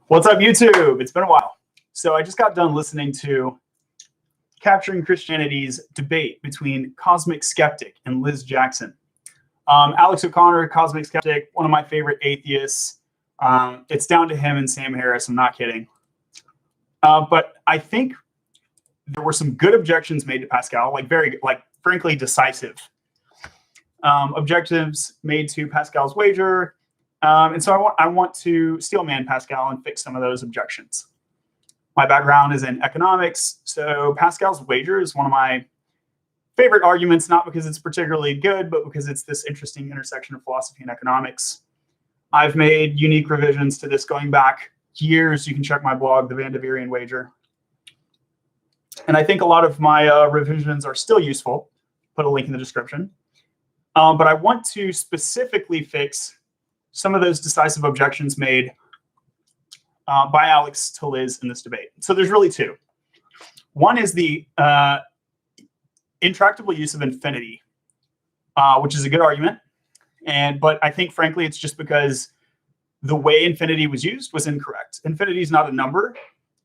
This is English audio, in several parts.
What's up, YouTube? It's been a while. So I just got done listening to Capturing Christianity's debate between Cosmic Skeptic and Liz Jackson. Alex O'Connor, Cosmic Skeptic, one of my favorite atheists. It's down to him and Sam Harris. I'm not kidding. But I think there were some good objections made to Pascal, frankly, decisive objectives made to Pascal's wager. And so I want to steelman Pascal and fix some of those objections. My background is in economics, so Pascal's wager is one of my favorite arguments, not because it's particularly good, but because it's this interesting intersection of philosophy and economics. I've made unique revisions to this going back years. You can check my blog, the Vandivierian Wager. And I think a lot of my revisions are still useful. Put a link in the description. But I want to specifically fix some of those decisive objections made by Alex to Liz in this debate. So there's really two. One is the intractable use of infinity, which is a good argument. But I think, frankly, it's just because the way infinity was used was incorrect. Infinity is not a number.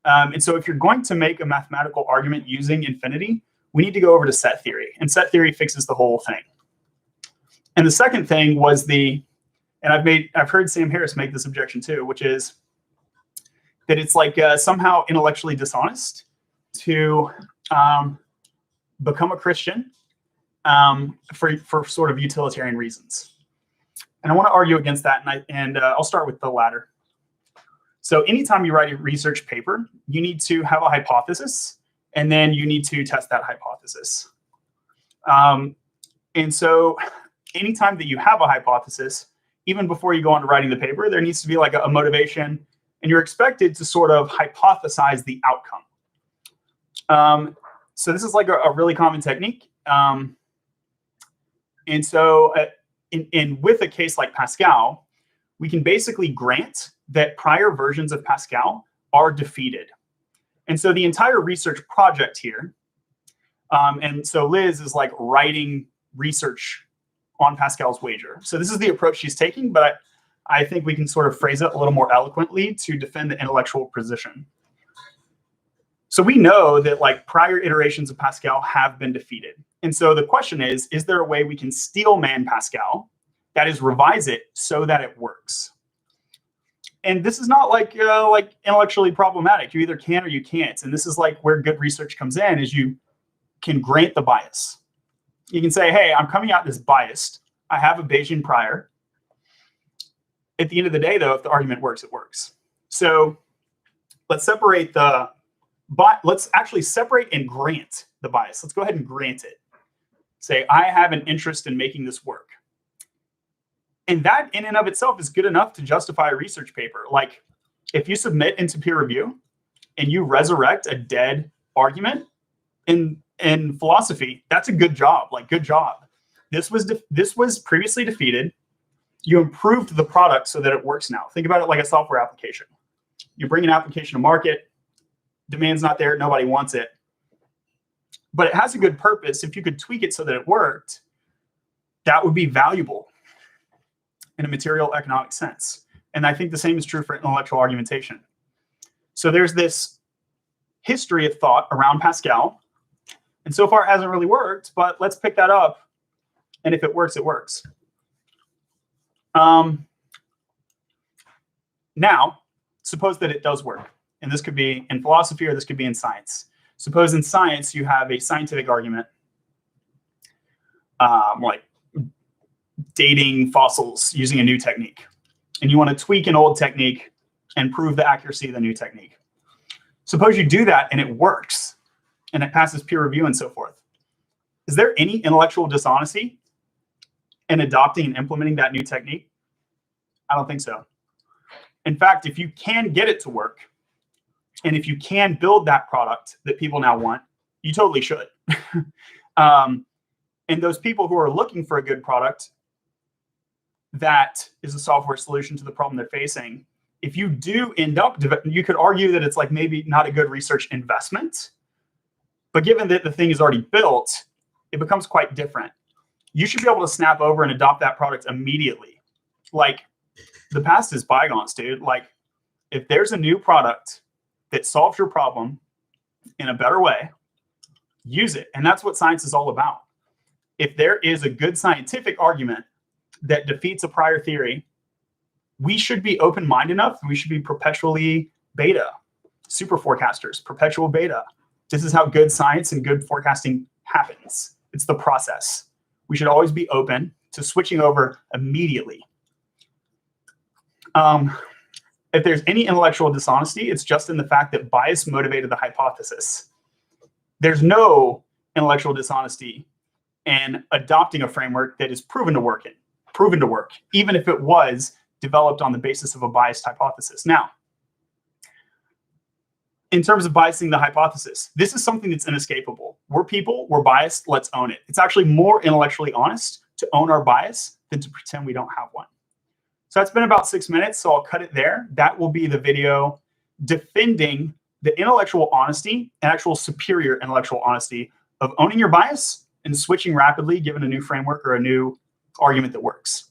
And so if you're going to make a mathematical argument using infinity, we need to go over to set theory. And set theory fixes the whole thing. And the second thing was I've heard Sam Harris make this objection too, which is that it's like somehow intellectually dishonest to become a Christian for sort of utilitarian reasons. And I want to argue against that, and I'll start with the latter. So anytime you write a research paper, you need to have a hypothesis, and then you need to test that hypothesis. And so anytime that you have a hypothesis, even before you go on to writing the paper, there needs to be like a motivation, and you're expected to sort of hypothesize the outcome. So this is like a really common technique. And so with a case like Pascal, we can basically grant that prior versions of Pascal are defeated. And so the entire research project here, and so Liz is like writing research on Pascal's wager. So this is the approach she's taking, but I think we can sort of phrase it a little more eloquently to defend the intellectual position. So we know that like prior iterations of Pascal have been defeated. And so the question is there a way we can steelman Pascal, that is revise it so that it works? And this is not like intellectually problematic. You either can or you can't. And this is like where good research comes in, is you can grant the bias. You can say, hey, I'm coming out this biased. I have a Bayesian prior. At the end of the day, though, if the argument works, it works. So let's actually separate and grant the bias. Let's go ahead and grant it. Say, I have an interest in making this work. And that in and of itself is good enough to justify a research paper. Like if you submit into peer review and you resurrect a dead argument in philosophy, that's a good job. Like, good job. This was previously defeated. You improved the product so that it works now. Think about it like a software application. You bring an application to market, demand's not there, nobody wants it. But it has a good purpose. If you could tweak it so that it worked, that would be valuable in a material economic sense. And I think the same is true for intellectual argumentation. So there's this history of thought around Pascal. And so far it hasn't really worked, but let's pick that up. And if it works, it works. Now, suppose that it does work. And this could be in philosophy or this could be in science. Suppose in science you have a scientific argument, like dating fossils using a new technique. And you want to tweak an old technique and prove the accuracy of the new technique. Suppose you do that and it works. And it passes peer review and so forth. Is there any intellectual dishonesty in adopting and implementing that new technique? I don't think so. In fact, if you can get it to work, and if you can build that product that people now want, you totally should. And those people who are looking for a good product that is a software solution to the problem they're facing, if you do end up, you could argue that it's like maybe not a good research investment. But given that the thing is already built, it becomes quite different. You should be able to snap over and adopt that product immediately. Like, the past is bygones, dude. Like, if there's a new product that solves your problem in a better way, use it. And that's what science is all about. If there is a good scientific argument that defeats a prior theory, we should be open-minded enough. We should be perpetually beta, super forecasters, perpetual beta. This is how good science and good forecasting happens. It's the process. We should always be open to switching over immediately. If there's any intellectual dishonesty, it's just in the fact that bias motivated the hypothesis. There's no intellectual dishonesty in adopting a framework that is proven to work, even if it was developed on the basis of a biased hypothesis. Now, in terms of biasing the hypothesis, this is something that's inescapable. We're people, we're biased, let's own it. It's actually more intellectually honest to own our bias than to pretend we don't have one. So that's been about 6 minutes, so I'll cut it there. That will be the video defending the intellectual honesty and actual superior intellectual honesty of owning your bias and switching rapidly given a new framework or a new argument that works.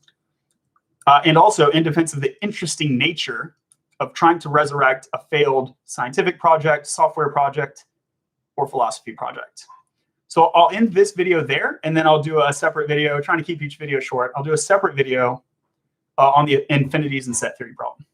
And also in defense of the interesting nature of trying to resurrect a failed scientific project, software project, or philosophy project. So I'll end this video there, and then I'll do a separate video, trying to keep each video short. I'll do a separate video on the infinities and set theory problem.